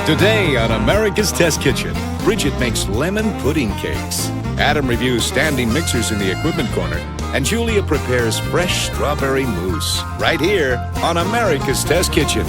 Today on America's Test Kitchen, Bridget makes lemon pudding cakes. Adam reviews standing mixers in the equipment corner. And Julia prepares fresh strawberry mousse. Right here on America's Test Kitchen.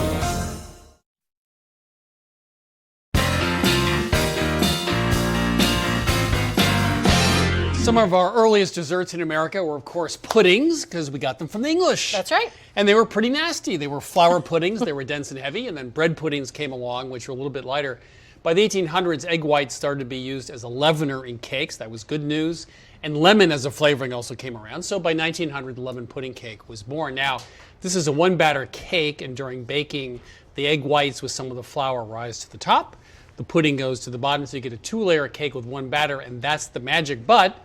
Some of our earliest desserts in America were, of course, puddings, because we got them from the English. That's right. And they were pretty nasty. They were flour puddings, they were dense and heavy, and then bread puddings came along, which were a little bit lighter. By the 1800s, egg whites started to be used as a leavener in cakes. That was good news. And lemon as a flavoring also came around. So by 1900, the lemon pudding cake was born. Now, this is a one-batter cake, and during baking, the egg whites with some of the flour rise to the top. The pudding goes to the bottom, so you get a two-layer cake with one batter, and that's the magic. But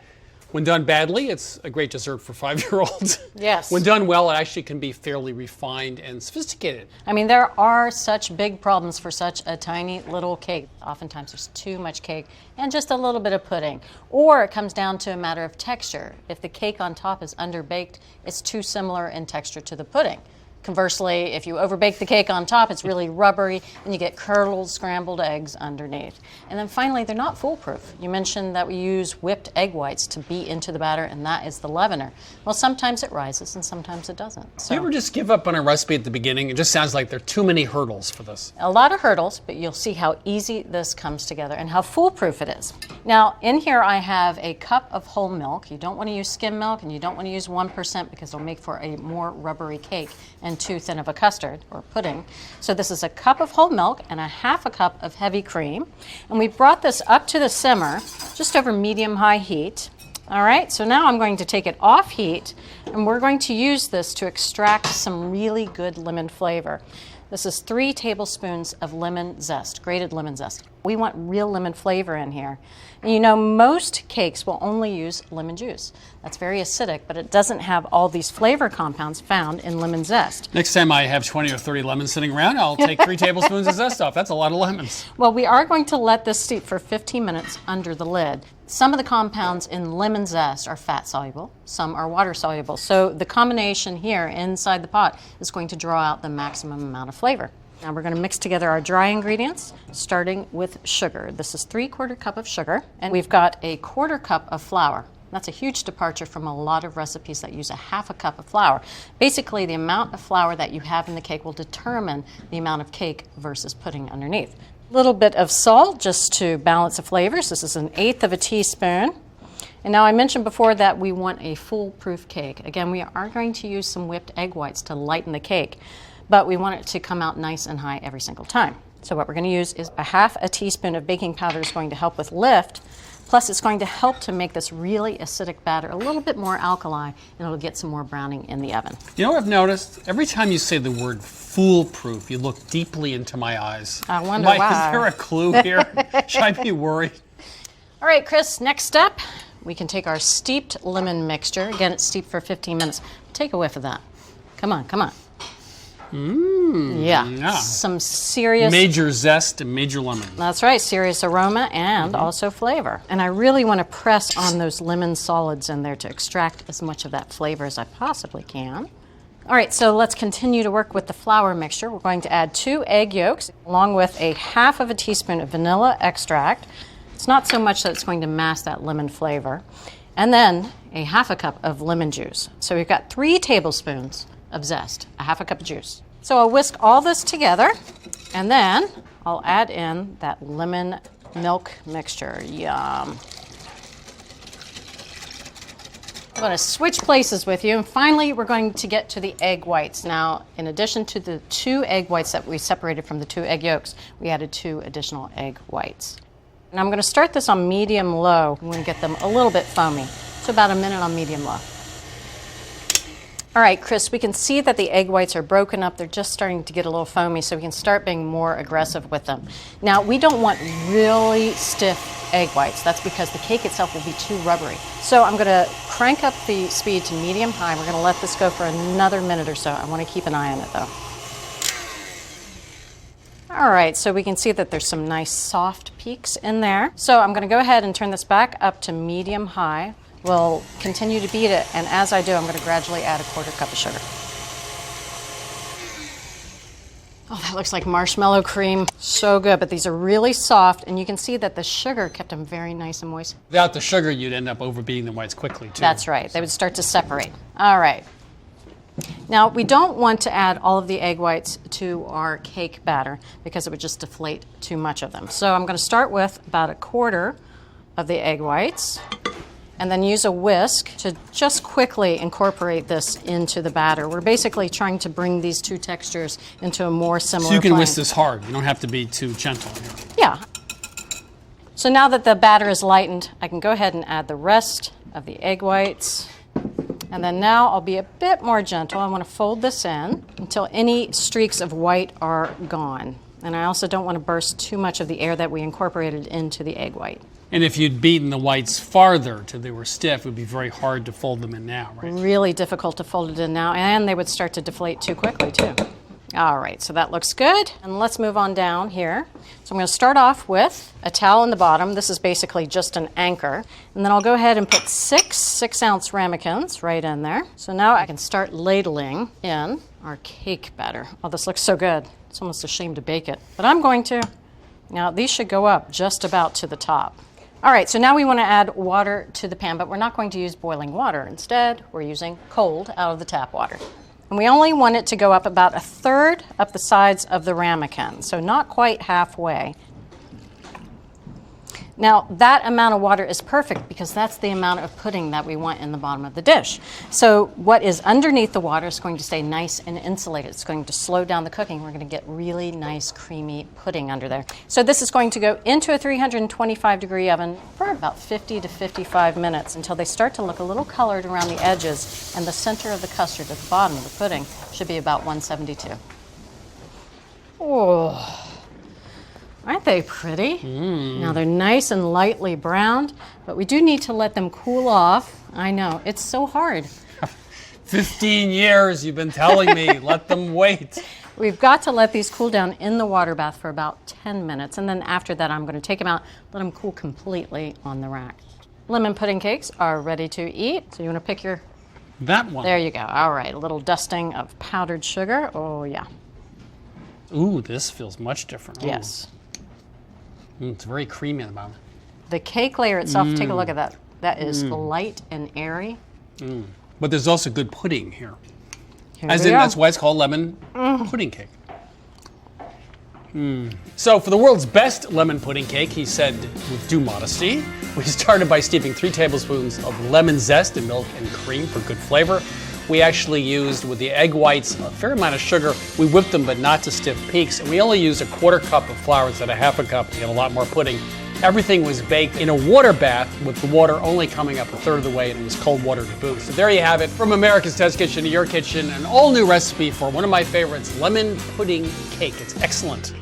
when done badly, it's a great dessert for 5-year-olds. Yes. When done well, it actually can be fairly refined and sophisticated. I mean, there are such big problems for such a tiny little cake. Oftentimes there's too much cake and just a little bit of pudding. Or it comes down to a matter of texture. If the cake on top is underbaked, it's too similar in texture to the pudding. Conversely, if you overbake the cake on top, it's really rubbery, and you get curdled scrambled eggs underneath. And then finally, they're not foolproof. You mentioned that we use whipped egg whites to beat into the batter, and that is the leavener. Well, sometimes it rises, and sometimes it doesn't. So Do you ever just give up on a recipe at the beginning? It just sounds like there are too many hurdles for this. a lot of hurdles, but you'll see how easy this comes together and how foolproof it is. Now, in here I have a cup of whole milk. You don't want to use skim milk, and you don't want to use 1% because it'll make for a more rubbery cake and too thin of a custard or pudding. So this is a cup of whole milk and a half a cup of heavy cream. And we brought this up to the simmer, just over medium-high heat. All right, so now I'm going to take it off heat, and we're going to use this to extract some really good lemon flavor. This is 3 tablespoons of lemon zest, grated lemon zest. We want real lemon flavor in here. And you know, most cakes will only use lemon juice. That's very acidic, but it doesn't have all these flavor compounds found in lemon zest. Next time I have 20 or 30 lemons sitting around, I'll take 3 tablespoons of zest off. That's a lot of lemons. Well, we are going to let this steep for 15 minutes under the lid. Some of the compounds in lemon zest are fat soluble, some are water soluble. So the combination here inside the pot is going to draw out the maximum amount of flavor. Now we're going to mix together our dry ingredients, starting with sugar. This is 3/4 cup of sugar, and we've got 1/4 cup of flour. That's a huge departure from a lot of recipes that use a half a cup of flour. Basically, the amount of flour that you have in the cake will determine the amount of cake versus pudding underneath. A little bit of salt just to balance the flavors. This is 1/8 of a teaspoon. And now I mentioned before that we want a foolproof cake. Again, we are going to use some whipped egg whites to lighten the cake, but we want it to come out nice and high every single time. So what we're going to use is 1/2 teaspoon of baking powder is going to help with lift. Plus, it's going to help to make this really acidic batter a little bit more alkali, and it'll get some more browning in the oven. You know what I've noticed? Every time you say the word foolproof, you look deeply into my eyes. I wonder why. Is there a clue here? Should I be worried? All right, Chris, next step, we can take our steeped lemon mixture. Again, it's steeped for 15 minutes. Take a whiff of that. Come on, come on. Yeah, some serious... Major zest and major lemon. That's right, serious aroma and also flavor. And I really want to press on those lemon solids in there to extract as much of that flavor as I possibly can. All right, so let's continue to work with the flour mixture. We're going to add 2 egg yolks along with 1/2 teaspoon of vanilla extract. It's not so much that it's going to mask that lemon flavor. And then 1/2 cup of lemon juice. So we've got 3 tablespoons of zest, 1/2 cup of juice. So I'll whisk all this together, and then I'll add in that lemon milk mixture. Yum. I'm going to switch places with you, and finally we're going to get to the egg whites. Now, in addition to the 2 egg whites that we separated from the 2 egg yolks, we added 2 additional egg whites. And I'm going to start this on medium-low. I'm going to get them a little bit foamy. So about a minute on medium-low. All right, Chris, we can see that the egg whites are broken up. They're just starting to get a little foamy, so we can start being more aggressive with them. Now, we don't want really stiff egg whites. That's because the cake itself will be too rubbery. So I'm going to crank up the speed to medium-high. We're going to let this go for another minute or so. I want to keep an eye on it, though. All right, so we can see that there's some nice soft peaks in there. So I'm going to go ahead and turn this back up to medium-high. We'll continue to beat it, and as I do, I'm going to gradually add 1/4 cup of sugar. Oh, that looks like marshmallow cream. So good, but these are really soft, and you can see that the sugar kept them very nice and moist. Without the sugar, you'd end up overbeating the whites quickly, too. That's right. They would start to separate. All right. Now, we don't want to add all of the egg whites to our cake batter because it would just deflate too much of them. So I'm going to start with about a quarter of the egg whites, and then use a whisk to just quickly incorporate this into the batter. We're basically trying to bring these two textures into a more similar So you can plane. whisk this hard. You don't have to be too gentle here. Yeah. So now that the batter is lightened, I can go ahead and add the rest of the egg whites. And then now I'll be a bit more gentle. I want to fold this in until any streaks of white are gone. And I also don't want to burst too much of the air that we incorporated into the egg white. And if you'd beaten the whites farther till they were stiff, it would be very hard to fold them in now, right? Really difficult to fold it in now, and they would start to deflate too quickly too. All right, so that looks good. And let's move on down here. So I'm going to start off with a towel in the bottom. This is basically just an anchor. And then I'll go ahead and put 6-ounce ramekins right in there. So now I can start ladling in our cake batter. Oh, this looks so good. It's almost a shame to bake it, but I'm going to. Now, these should go up just about to the top. All right, so now we want to add water to the pan, but we're not going to use boiling water. Instead, we're using cold out of the tap water. And we only want it to go up about a third up the sides of the ramekin, so not quite halfway. Now, that amount of water is perfect because that's the amount of pudding that we want in the bottom of the dish. So what is underneath the water is going to stay nice and insulated. It's going to slow down the cooking. We're going to get really nice, creamy pudding under there. So this is going to go into a 325-degree oven for about 50 to 55 minutes until they start to look a little colored around the edges, and the center of the custard at the bottom of the pudding should be about 172. Oh. Aren't they pretty? Now they're nice and lightly browned, but we do need to let them cool off. I know, it's so hard. 15 years you've been telling me, let them wait. We've got to let these cool down in the water bath for about 10 minutes, and then after that I'm going to take them out, let them cool completely on the rack. Lemon pudding cakes are ready to eat, so you want to pick your... That one. There you go. All right, a little dusting of powdered sugar. Oh, yeah. Ooh, this feels much different. Ooh. Yes. It's very creamy in the bottom. The cake layer itself, take a look at that. That is light and airy. But there's also good pudding here. Here As we in, go. that's why it's called lemon pudding cake. So for the world's best lemon pudding cake, he said with due modesty, we started by steeping 3 tablespoons of lemon zest in milk and cream for good flavor. We actually used, with the egg whites, a fair amount of sugar. We whipped them, but not to stiff peaks. And we only used a 1/4 cup of flour instead of 1/2 cup to get a lot more pudding. Everything was baked in a water bath with the water only coming up a third of the way, and it was cold water to boot. So there you have it. From America's Test Kitchen to your kitchen, an all-new recipe for one of my favorites, lemon pudding cake. It's excellent.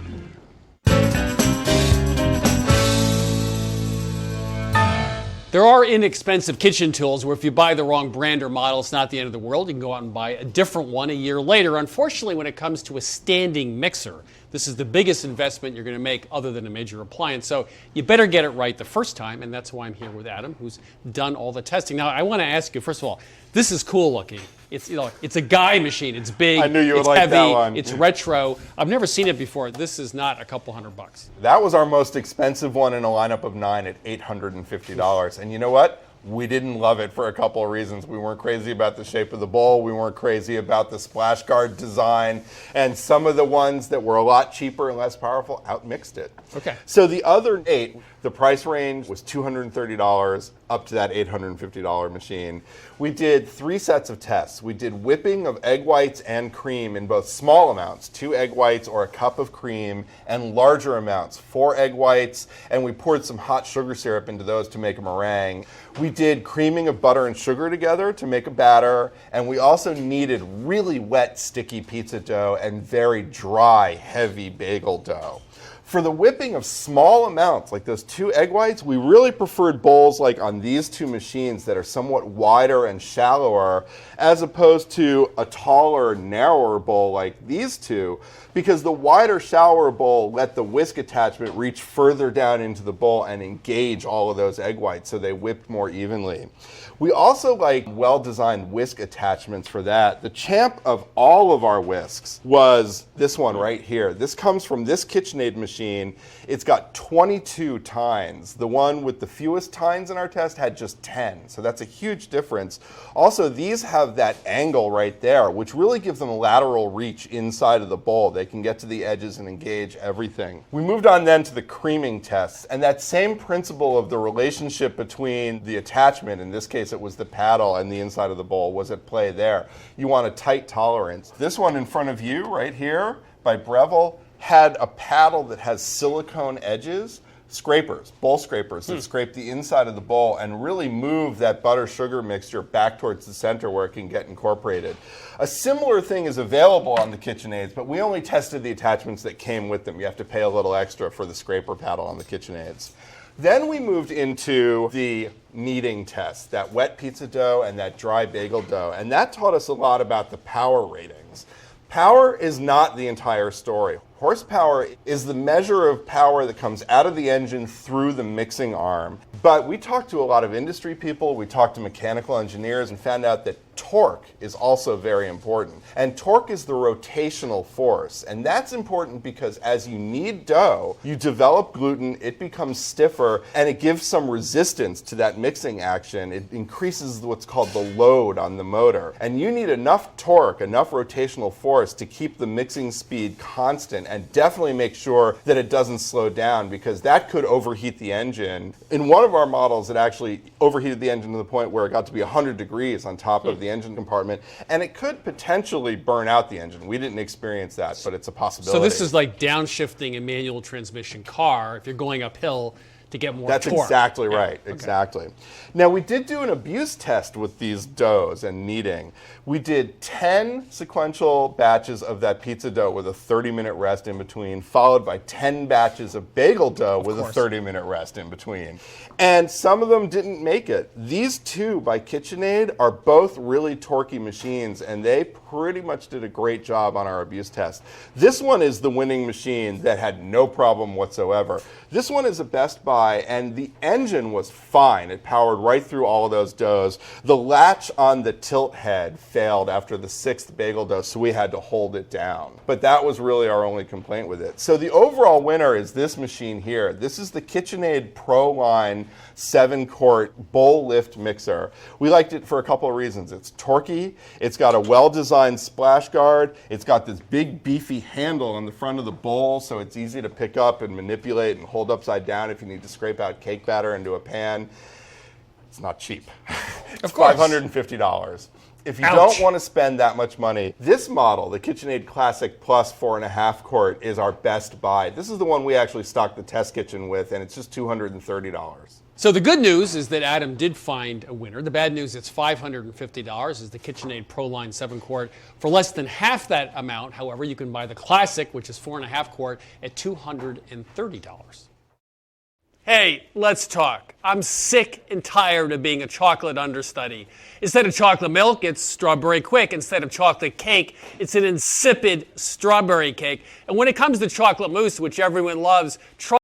There are inexpensive kitchen tools where if you buy the wrong brand or model, it's not the end of the world. You can go out and buy a different one a year later. Unfortunately, when it comes to a standing mixer, this is the biggest investment you're going to make other than a major appliance. So you better get it right the first time, and that's why I'm here with Adam, who's done all the testing. Now, I want to ask you, first of all, this is cool looking. It's, you know, it's a guy machine. It's big. I knew you would it's like heavy, that one. It's retro. I've never seen it before. This is not a couple $100. That was our most expensive one in a lineup of 9 at $850. And you know what? We didn't love it for a couple of reasons. We weren't crazy about the shape of the bowl. We weren't crazy about the splash guard design. And some of the ones that were a lot cheaper and less powerful outmixed it. Okay. So the other 8, the price range was $230 up to that $850 machine. We did 3 sets of tests. We did whipping of egg whites and cream in both small amounts, 2 egg whites or a cup of cream, and larger amounts, 4 egg whites, and we poured some hot sugar syrup into those to make a meringue. We did creaming of butter and sugar together to make a batter, and we also needed really wet, sticky pizza dough and very dry, heavy bagel dough. For the whipping of small amounts, like those 2 egg whites, we really preferred bowls like on these 2 machines that are somewhat wider and shallower, as opposed to a taller, narrower bowl like these 2, because the wider, shallower bowl let the whisk attachment reach further down into the bowl and engage all of those egg whites so they whipped more evenly. We also like well-designed whisk attachments for that. The champ of all of our whisks was this one right here. This comes from this KitchenAid machine. It's got 22 tines. The one with the fewest tines in our test had just 10, so that's a huge difference. Also, these have that angle right there, which really gives them a lateral reach inside of the bowl. They can get to the edges and engage everything. We moved on then to the creaming tests, and that same principle of the relationship between the attachment, in this case it was the paddle, and the inside of the bowl was at play there. You want a tight tolerance. This one in front of you right here by Breville had a paddle that has silicone edges, scrapers, bowl scrapers that scrape the inside of the bowl and really move that butter sugar mixture back towards the center where it can get incorporated. A similar thing is available on the KitchenAids, but we only tested the attachments that came with them. You have to pay a little extra for the scraper paddle on the KitchenAids. Then we moved into the kneading test, that wet pizza dough and that dry bagel dough, and that taught us a lot about the power ratings. Power is not the entire story. Horsepower is the measure of power that comes out of the engine through the mixing arm. But we talked to a lot of industry people, we talked to mechanical engineers, and found out that torque is also very important. And torque is the rotational force. And that's important because as you knead dough, you develop gluten, it becomes stiffer, and it gives some resistance to that mixing action. It increases what's called the load on the motor. And you need enough torque, enough rotational force to keep the mixing speed constant and definitely make sure that it doesn't slow down, because that could overheat the engine. In one of our models, it actually overheated the engine to the point where it got to be 100 degrees on top of the engine compartment, and it could potentially burn out the engine. We didn't experience that, but it's a possibility. So this is like downshifting a manual transmission car if you're going uphill to get more That's torque. exactly right, Okay. exactly. Now, we did do an abuse test with these doughs and kneading. We did 10 sequential batches of that pizza dough with a 30-minute rest in between, followed by 10 batches of bagel dough with a 30-minute rest in between. And some of them didn't make it. These 2 by KitchenAid are both really torquey machines, and they pretty much did a great job on our abuse test. This one is the winning machine that had no problem whatsoever. This one is a Best Buy, and the engine was fine. It powered right through all of those doughs. The latch on the tilt head failed after the 6th bagel dough, so we had to hold it down. But that was really our only complaint with it. So the overall winner is this machine here. This is the KitchenAid Pro Line 7-quart bowl lift mixer. We liked it for a couple of reasons. It's torquey, it's got a well-designed splash guard, it's got this big beefy handle on the front of the bowl, so it's easy to pick up and manipulate and hold upside down if you need to scrape out cake batter into a pan. It's not cheap. It's $550. If you don't want to spend that much money, this model, the KitchenAid Classic Plus 4.5 quart, is our best buy. This is the one we actually stocked the test kitchen with, and it's just $230. So the good news is that Adam did find a winner. The bad news, it's $550 is the KitchenAid Pro Line 7-quart. For less than half that amount, however, you can buy the Classic, which is 4.5 quart, at $230. Hey, let's talk. I'm sick and tired of being a chocolate understudy. Instead of chocolate milk, it's strawberry quick. Instead of chocolate cake, it's an insipid strawberry cake. And when it comes to chocolate mousse, which everyone loves, try